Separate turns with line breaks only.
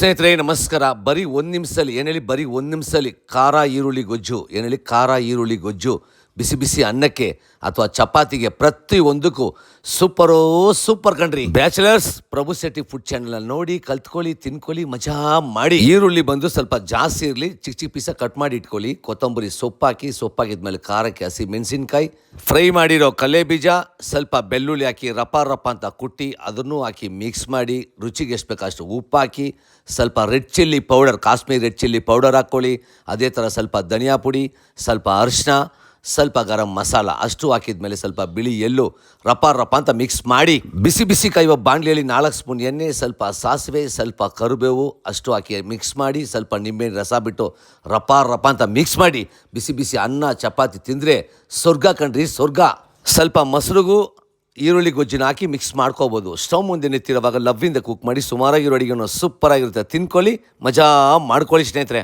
ಸ್ನೇಹಿತರೆ ನಮಸ್ಕಾರ. ಬರೀ ಒಂದು ನಿಮಿಷದಲ್ಲಿ ಏನು ಹೇಳಿ, ಬರೀ ಒಂದು ನಿಮಿಷದಲ್ಲಿ ಖಾರ ಈರುಳ್ಳಿ ಗೊಜ್ಜು ಏನು ಹೇಳಿ, ಖಾರ ಈರುಳ್ಳಿ ಗೊಜ್ಜು ಬಿಸಿ ಬಿಸಿ ಅನ್ನಕ್ಕೆ ಅಥವಾ ಚಪಾತಿಗೆ ಪ್ರತಿಯೊಂದಕ್ಕೂ ಸೂಪರ್ ಕಣ್ರಿ. ಬ್ಯಾಚುಲರ್ಸ್ ಪ್ರಭು ಶೆಟ್ಟಿ ಫುಡ್ ಚಾನಲ್ ನೋಡಿ ಕಲ್ತ್ಕೊಳ್ಳಿ, ತಿನ್ಕೊಳ್ಳಿ, ಮಜಾ ಮಾಡಿ. ಈರುಳ್ಳಿ ಬಂದು ಸ್ವಲ್ಪ ಜಾಸ್ತಿ ಇರಲಿ, ಚಿಕ್ಕ ಚಿಕ್ಕ ಪೀಸ ಕಟ್ ಮಾಡಿ ಇಟ್ಕೊಳ್ಳಿ. ಕೊತ್ತಂಬರಿ ಸೊಪ್ಪಾಕಿದ್ಮೇಲೆ ಖಾರಕ್ಕೆ ಹಸಿ ಮೆಣಸಿನ್ಕಾಯಿ, ಫ್ರೈ ಮಾಡಿರೋ ಕಲೆ ಬೀಜ, ಸ್ವಲ್ಪ ಬೆಳ್ಳುಳ್ಳಿ ಹಾಕಿ ರಪ್ಪ ಅಂತ ಕುಟ್ಟಿ ಅದನ್ನು ಹಾಕಿ ಮಿಕ್ಸ್ ಮಾಡಿ ರುಚಿಗೆ ಎಷ್ಟು ಬೇಕಷ್ಟು ಉಪ್ಪು ಹಾಕಿ, ಸ್ವಲ್ಪ red chilli powder, Kashmiri red chilli powder ಹಾಕ್ಕೊಳ್ಳಿ. ಅದೇ ಥರ ಸ್ವಲ್ಪ ಧನಿಯಾ ಪುಡಿ, ಸ್ವಲ್ಪ ಅರಿಶಿನ, ಸ್ವಲ್ಪ ಗರಂ ಮಸಾಲ ಅಷ್ಟು ಹಾಕಿದ್ಮೇಲೆ ಸ್ವಲ್ಪ ಬಿಳಿ ಎಳ್ಳು ರಪ್ಪ ಅಂತ ಮಿಕ್ಸ್ ಮಾಡಿ ಬಿಸಿ ಬಿಸಿ ಕಾಯುವ ಬಾಣಲಿಯಲ್ಲಿ 4 ಸ್ಪೂನ್ ಎಣ್ಣೆ, ಸ್ವಲ್ಪ ಸಾಸಿವೆ, ಸ್ವಲ್ಪ ಕರಿಬೇವು ಅಷ್ಟು ಹಾಕಿ ಮಿಕ್ಸ್ ಮಾಡಿ, ಸ್ವಲ್ಪ ನಿಂಬೆಹಣ್ಣು ರಸ ಬಿಟ್ಟು ರಪ್ಪ ಅಂತ ಮಿಕ್ಸ್ ಮಾಡಿ ಬಿಸಿ ಬಿಸಿ ಅನ್ನ ಚಪಾತಿ ತಿಂದರೆ ಸ್ವರ್ಗ ಕಣ್ರಿ, ಸ್ವರ್ಗ. ಸ್ವಲ್ಪ ಮೊಸರುಗೂ ಈರುಳ್ಳಿ ಗೊಜ್ಜಿನ ಹಾಕಿ ಮಿಕ್ಸ್ ಮಾಡ್ಕೋಬೋದು. ಸ್ಟವ್ ಮುಂದೆ ನಿಂತಿರುವಾಗ ಲವ್ವಿಂದ ಕುಕ್ ಮಾಡಿ ಸುಮಾರಾಗಿರೋ ಅಡಿಗೆ ಸೂಪರ್ ಆಗಿರುತ್ತೆ. ತಿನ್ಕೊಳ್ಳಿ, ಮಜಾ ಮಾಡ್ಕೊಳ್ಳಿ ಸ್ನೇಹಿತರೆ.